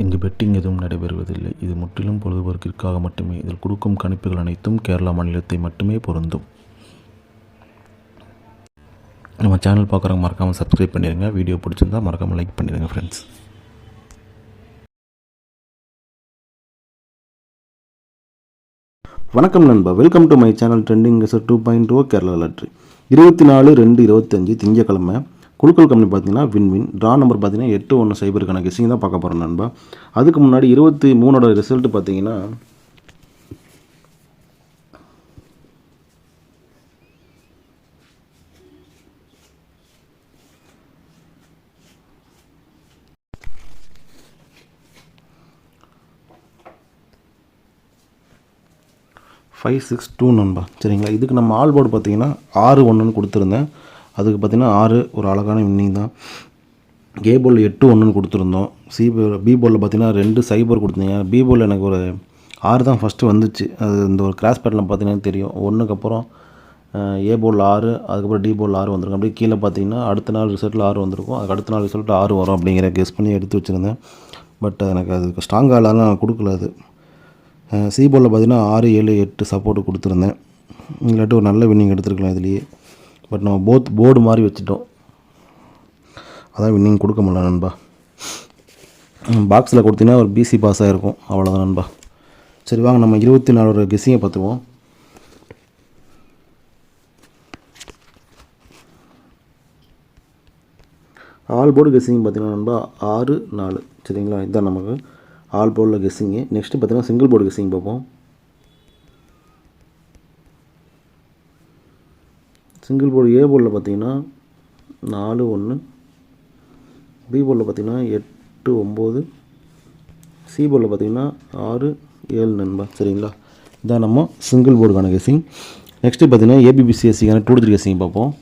இங்கு பெட்டிங் எதுவும் நடைபெறுவதில்லை. இது முற்றிலும் பொழுதுபோக்கிற்காக மட்டுமே. இதில் கொடுக்கும் கணிப்புகள் அனைத்தும் கேரளா மாநிலத்தை மட்டுமே பொருந்தும். நம்ம சேனல் பார்க்குறவங்க மறக்காமல் சப்ஸ்கிரைப் பண்ணிடுங்க. வீடியோ பிடிச்சிருந்தா மறக்காமல் லைக் பண்ணிடுங்க ஃப்ரெண்ட்ஸ். வணக்கம் நண்பா, welcome to my channel trending 2.0 Kerala lottery. 24/2/25 திங்கக்கிழமை குழுக்கள் கம்பெனி பார்த்தீங்கன்னா வின் ட்ரா நம்பர் பார்த்தீங்கன்னா 81 கெஸிங் தான் பார்க்க போகிறோம் நண்பா. அதுக்கு முன்னாடி 23ஓட ரிசல்ட் பார்த்தீங்கன்னா 562 நண்பா. சரிங்களா, இதுக்கு நம்ம ஆல் போர்டு பார்த்தீங்கன்னா 6-1 கொடுத்துருந்தேன். அதுக்கு பார்த்தீங்கன்னா 6 ஒரு அழகான வின்னிங் தான். ஏ போல் 8-1 கொடுத்துருந்தோம். பி போலில் பார்த்தீங்கன்னா 2 சைபர் கொடுத்தீங்க. பி போல் எனக்கு ஒரு 6 தான் ஃபஸ்ட்டு வந்துச்சு. அது இந்த ஒரு கிராஸ் பேட்டர்னில் பார்த்தீங்கன்னா தெரியும். 1க்கு அப்புறம் ஏ போல் 6, அதுக்கப்புறம் டி போல் 6 வந்துருக்கும். அப்படியே கீழே பார்த்தீங்கன்னா அடுத்த நாள் ரிசல்ட்டில் 6 வந்திருக்கும். அதுக்கு அடுத்த நாள் ரிசல்ட்டில் 6 வரும் அப்படிங்கிற கெஸ் பண்ணி எடுத்து வச்சுருந்தேன். பட் எனக்கு அதுக்கு ஸ்ட்ராங்காக இல்லாத நான் கொடுக்கல. அது சி போலில் பார்த்தீங்கன்னா 6, 7, 8 சப்போர்ட்டு கொடுத்துருந்தேன். இல்லாட்டி ஒரு நல்ல வின்னிங் எடுத்துருக்கலாம் இதுலேயே. பட் நம்ம போர்டு மாதிரி வச்சுட்டோம். அதான் வின்னிங் கொடுக்க முடியல நண்பா. பாக்ஸில் கொடுத்தீங்கன்னா ஒரு பிசி பாஸ் ஆகிருக்கும். அவ்வளோதான் நண்பா. சரி வாங்க நம்ம 24 கெஸ்ஸிங்கை பார்த்துருவோம். ஆல் போர்டு கெஸ்ஸிங் பார்த்தீங்கன்னா நண்பா 6, 4. சரிங்களா, இதுதான் நமக்கு ஆல் போர்டில் கெஸ்ஸிங்கு. நெக்ஸ்ட்டு பார்த்தீங்கன்னா சிங்கிள் போர்டு கெஸ்ஸிங் பார்ப்போம். சிங்கிள் போர்டு ஏ போர்டில் பார்த்தீங்கன்னா 4, 1. பி போர்டில் பார்த்தீங்கன்னா 8, 9. சி போர்டில் பார்த்தீங்கன்னா 6, 7 நண்பா. சரிங்களா, இதான் நம்ம சிங்கிள் போர்டுக்கான கெஸ்ஸிங். நெக்ஸ்ட்டு பார்த்தீங்கன்னா ஏபிபிசிஎஸ்சிக்கான 2 3 கெஸ்ஸிங் பார்ப்போம்.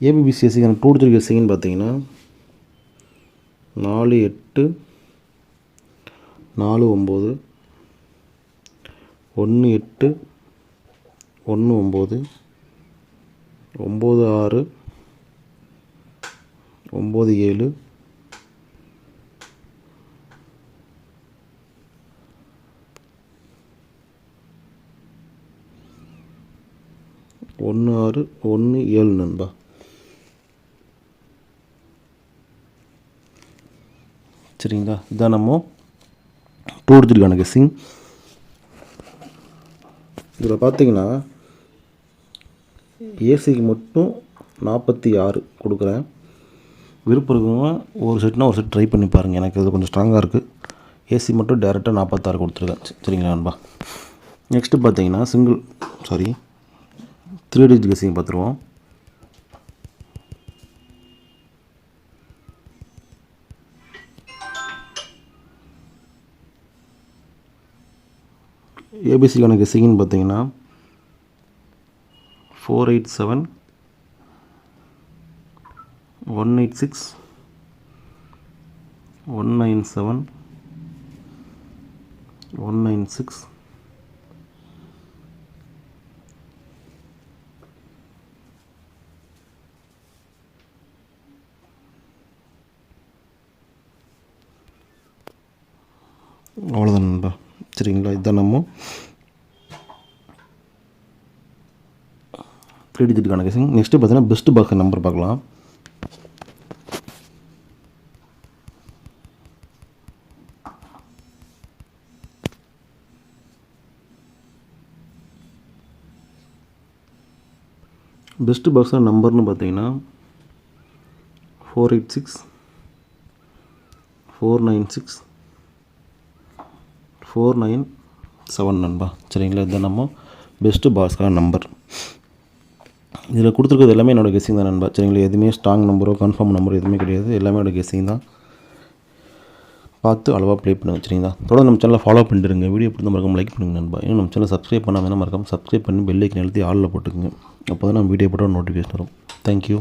ஏபிபிசிஎஸ்சிக்கான 2 3 கெஸ்ஸிங்னு பார்த்தீங்கன்னா 4, 8, 4, 9, 1, 8, 1, 9, 9, 6, 9, 7, 1, 6, 1, 7 நண்பா. சரிங்களா, இதான் நம்ம 2 3 கெஸ்ஸிங். இதில் பார்த்தீங்கன்னா ஏசிக்கு மட்டும் 46 கொடுக்குறேன். விருப்பம் இருக்கவங்க ஒரு செட்னா ஒரு செட் ட்ரை பண்ணி பாருங்கள். எனக்கு இது கொஞ்சம் ஸ்ட்ராங்காக இருக்குது. ஏசி மட்டும் டேரெக்டாக 46 கொடுத்துருக்கேன். சரிங்களா நண்பா. நெக்ஸ்ட்டு பார்த்தீங்கன்னா 3 டிஜிட் கெஸ்ஸிங் பார்த்துருவோம். ஏபிசிக்கான கெஸ்ஸிங்னு பார்த்தீங்கன்னா 487, 186, 197, 196, அவ்வளோதான் நண்பா. சரிங்களா, இதுதான் நம்ம 3 டிஜிட்டுக்கான கெஸ்ஸிங். நெக்ஸ்ட்டு பார்த்தீங்கன்னா பெஸ்ட் பாக்ஸ் நம்பர் பார்க்கலாம். பெஸ்ட் பாக்ஸாக நம்பர்னு பார்த்தீங்கன்னா 486, 496, 497 நண்பா. சரிங்களா, இதுதான் நம்ம பெஸ்ட்டு பாக்ஸான நம்பர். இதில் கொடுத்துருக்கிறது எல்லாமே என்னோடய கெஸ்ஸிங் தான் நண்பா. சரிங்களா, எதுவுமே ஸ்ட்ராங் நம்பரோ கன்ஃபார்ம் நம்பரோ எதுவுமே கிடையாது. எல்லாமே என்னோடய கெஸ்ஸிங் தான். பார்த்து அளவாக ப்ளே பண்ணுங்க. சரிங்களா, தொடர்ந்து நம்ம சேனலை ஃபாலோ பண்ணிட்டுருங்க. வீடியோ பிடிச்ச மறக்காம லைக் பண்ணுங்க நண்பா. இன்னும் நம்ம சேனல் சப்ஸ்கிரைப் பண்ணாமல் மறக்காம சப்ஸ்கிரைப் பண்ணி பெல் ஐக்கன் அழுத்தி ஆலில் போட்டுக்குங்க. அப்போ தான் நம்ம வீடியோ போட்டால் நோட்டிஃபிகேஷன் வரும். தேங்க்யூ.